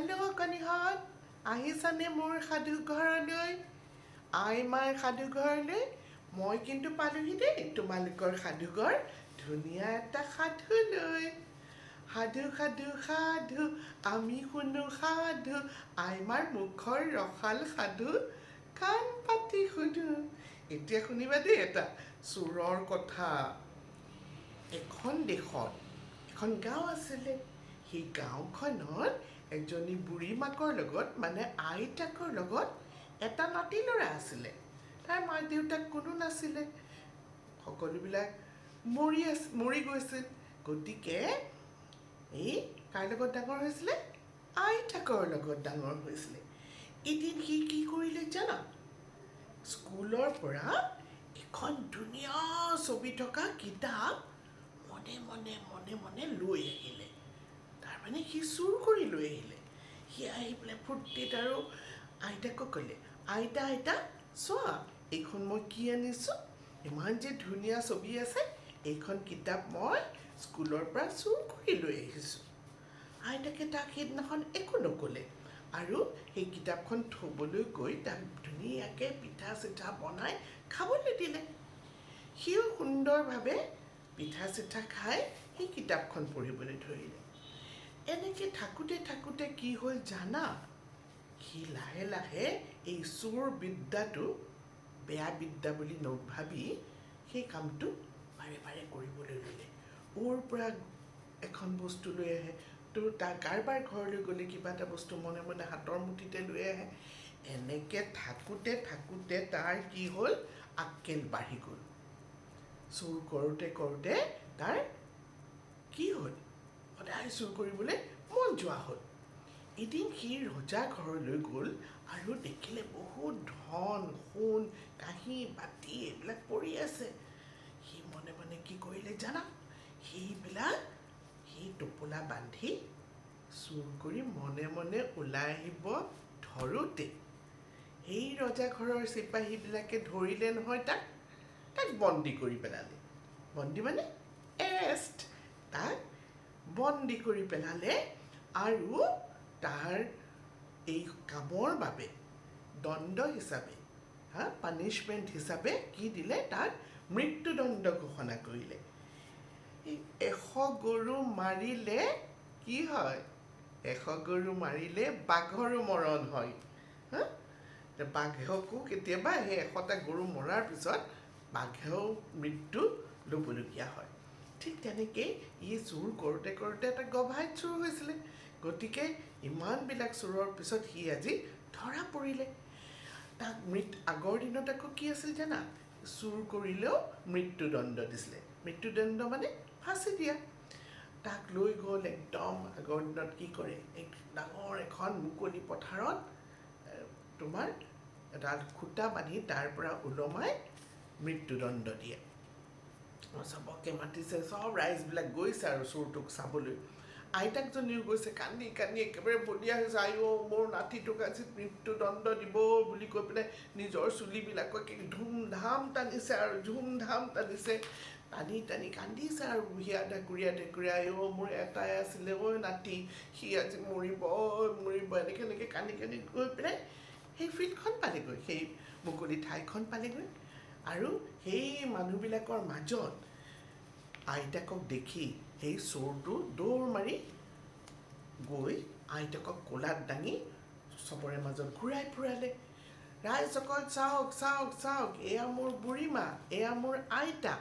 Hello' কণীহঁত, আহিছানে মোৰ সাধুঘৰলৈ? আইমাৰ সাধুঘৰলৈ? মই কিন্তু পালোহি দেই তোমালোকৰ সাধুঘৰ ধুনীয়া এটা সাধু লৈ। সাধু সাধু সাধু আমি শুনো সাধু, আইমাৰ মুখৰ ৰসাল সাধু কাণ পাতি শুধু। এতিয়া শুনিবা দেই এটা চোৰৰ কথা। এখন দেশত এখন গাঁও আছিলে। সেই গাঁওখনত এজনী বুঢ়ী মাকৰ লগত মানে আইতাকৰ লগত এটা নাতি ল'ৰা আছিলে। তাৰ মাক দেউতাক কোনো নাছিলে, সকলোবিলাক মৰি গৈছিল। গতিকে এই কাৰ লগত ডাঙৰ হৈছিলে? আইতাকৰ লগত ডাঙৰ হৈছিলে। এদিন সি কি কৰিলে জানা? স্কুলৰ পৰা এখন ধুনীয়া ছবি থকা কিতাপ মনে মনে লৈ আহিলে। তাৰমানে সি চুৰ কৰি লৈ আহিলে। সি আহি পেলাই ফূৰ্তিত আৰু আইতাকক ক'লে, আইতা চোৱা, এইখন মই কি আনিছোঁ, ইমান যে ধুনীয়া ছবি আছে, এইখন কিতাপ মই স্কুলৰ পৰা চুৰ কৰি লৈ আহিছোঁ। আইতাকে তাক সেইদিনাখন একো নক'লে আৰু সেই কিতাপখন থ'বলৈ গৈ তাক ধুনীয়াকৈ পিঠা চিঠা বনাই খাবলৈ দিলে। সিও সুন্দৰভাৱে পিঠা চিঠা খাই সেই কিতাপখন পঢ়িবলৈ ধৰিলে। এনেকৈ থাকোঁতে কি হ'ল জানা? সি লাহে লাহে এই চোৰ বিদ্যাটো বেয়া বিদ্যা বুলি নাভাবি সেই কামটো বাৰে কৰিবলৈ ল'লে। ওৰ পৰা এখন বস্তু লৈ আহে, তাৰ কাৰোবাৰ ঘৰলৈ গ'লে কিবা এটা বস্তু মনে মনে হাতৰ মুঠিতে লৈ আহে। এনেকৈ থাকোঁতে তাৰ কি হ'ল, আক্কেল বাঢ়ি গ'ল। চুৰ কৰোঁতে তাৰ কি হ'ল, সদায় চুৰ কৰিবলৈ মন যোৱা হ'ল। এদিন সি ৰজা ঘৰলৈ গ'ল আৰু দেখিলে বহুত ধন সোণ কাঁহী বাতি এইবিলাক পৰি আছে। সি মনে কি কৰিলে জানা? সেইবিলাক সি টোপোলা বান্ধি চুৰ কৰি মনে ওলাই আহিব ধৰোঁতে সেই ৰজা ঘৰৰ চিপাহীবিলাকে ধৰিলে নহয় তাক বন্দী কৰি পেলালে। বন্দী মানে এৰেষ্ট। তাক বন্দী কৰি পেলালে আৰু তাৰ এই কামৰ বাবে দণ্ড হিচাপে পানিছমেণ্ট হিচাপে কি দিলে, তাক মৃত্যুদণ্ড ঘোষণা কৰিলে। 100 গৰু মাৰিলে কি হয়? 100 গৰু মাৰিলে বাঘৰো মৰণ হয়। বাঘকো কেতিয়াবা সেই 100টা গৰু মৰাৰ পিছত বাঘেও মৃত্যু ল'বলগীয়া হয়। ঠিক তেনেকেই ই চুৰ কৰোঁতে এটা গভাইত চুৰ হৈছিলে। গতিকে ইমানবিলাক চোৰৰ পিছত সি আজি ধৰা পৰিলে। তাক আগৰ দিনত আকৌ কি আছিল জানা? চুৰ কৰিলেও মৃত্যুদণ্ড দিছিলে। মৃত্যুদণ্ড মানে ফাঁচি দিয়া। তাক লৈ গ'ল একদম আগৰ দিনত কি কৰে, ডাঙৰ এখন মুকলি পথাৰত তোমাৰ এটা খুটা বান্ধি তাৰ পৰা ওলমাই মৃত্যুদণ্ড দিয়ে। চবকে মাতিছে, চব ৰাইজবিলাক গৈছে আৰু চোৰটোক চাবলৈ। আইতাকজনীও গৈছে, কান্দি একেবাৰে বলিয়া হৈছে। আইঅ' মোৰ নাতিটোক আজি মৃত্যুদণ্ড দিব বুলি কৈ পেলাই নিজৰ চুলিবিলাককে ধুমধাম টানিছে আৰু টানি কান্দিছে আৰু বুঢ়িয়া ঢেকুৰীয়া আইঅ' মোৰ এটাই আছিলে, নাতি, সি আজি মৰিব এনেকৈ কান্দি গৈ পেলাই সেই ফিল্ডখন পালেগৈ, সেই মুকলি ঠাইখন পালেগৈ। আৰু সেই মানুহবিলাকৰ মাজত আইতাকক দেখি সেই চোৰটো দৌৰ মাৰি গৈ আইতাকক কোলাত দাঙি চবৰে মাজত ঘূৰাই ফুৰালে। ৰাইজসকল চাওক, এয়া মোৰ বুঢ়ীমা, এয়া মোৰ আইতা।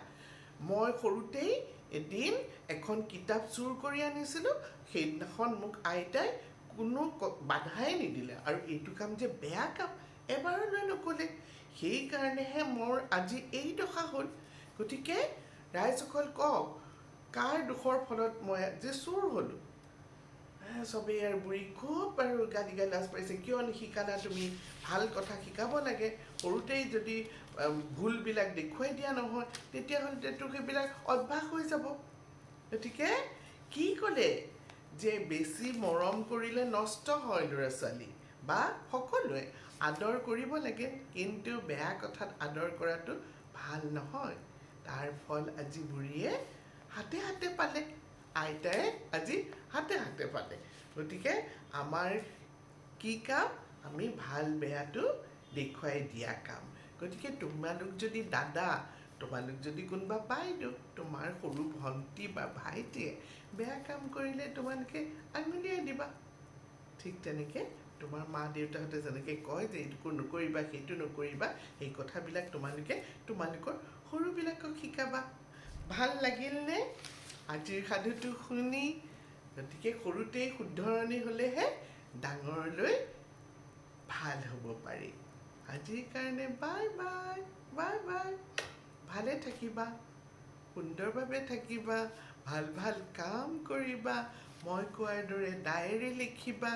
মই সৰুতেই এদিন এখন কিতাপ চুৰ কৰি আনিছিলোঁ, সেইদিনাখন মোক আইতাই কোনো বাধাই নিদিলে আৰু এইটো কাম যে বেয়া কাম এবাৰলৈ নক'লে। সেইকাৰণেহে মোৰ আজি এই দশা হ'ল। গতিকে ৰাইজসকল কওক, কাৰ দোষৰ ফলত মই আজি চোৰ হ'লোঁ? চবেই আৰু বুঢ়ী খুব আৰু গালিগালাজ পাইছে, কিয় নিশিকালা তুমি? ভাল কথা শিকাব লাগে। সৰুতেই যদি ভুলবিলাক দেখুৱাই দিয়া নহয়, তেতিয়াহ'লেতো সেইবিলাক অভ্যাস হৈ যাব। গতিকে কি ক'লে যে বেছি মৰম কৰিলে নষ্ট হয় ল'ৰা ছোৱালী, বা সকলোৱে আদৰ কৰিব লাগে, কিন্তু বেয়া কথাত আদৰ কৰাটো ভাল নহয়। তাৰ ফল আজি বুঢ়ীয়ে হাতে পালে, আইতাই আজি হাতে পালে। গতিকে আমাৰ কি কাম আমি ভাল বেয়াটো দেখুৱাই দিয়া কাম গতিকে তোমালোক যদি দাদা তোমালোক যদি কোনোবা বাইদেউ তোমাৰ সৰু ভণ্টি বা ভাইটিয়ে বেয়া কাম কৰিলে তোমালোকে আঙুলিয়াই দিবা ঠিক তেনেকৈ তোমাৰ মা দেউতাহঁতে যেনেকৈ কয় যে এইটো নকৰিবা সেইটো নকৰিবা সেই কথাবিলাক তোমালোকে তোমালোকৰ সৰুবিলাকক শিকাবা ভাল লাগিলনে আজিৰ সাধুটো শুনি গতিকে সৰুতেই শুদ্ধৰণি হ'লেহে ডাঙৰলৈ ভাল হ'ব পাৰি আজিৰ কাৰণে বাই বাই বাই বাই ভালে থাকিবা সুন্দৰভাৱে থাকিবা ভাল ভাল কাম কৰিবা মই কোৱাৰ দৰে ডায়েৰী লিখিবা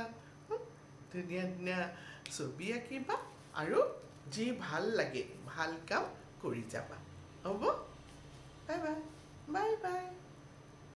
ধুনীয়া ধুনীয়া ছবি আঁকিবা আৰু যি ভাল লাগে ভাল কাম কৰি যাবা হ'ব বাই বাই বাই বাই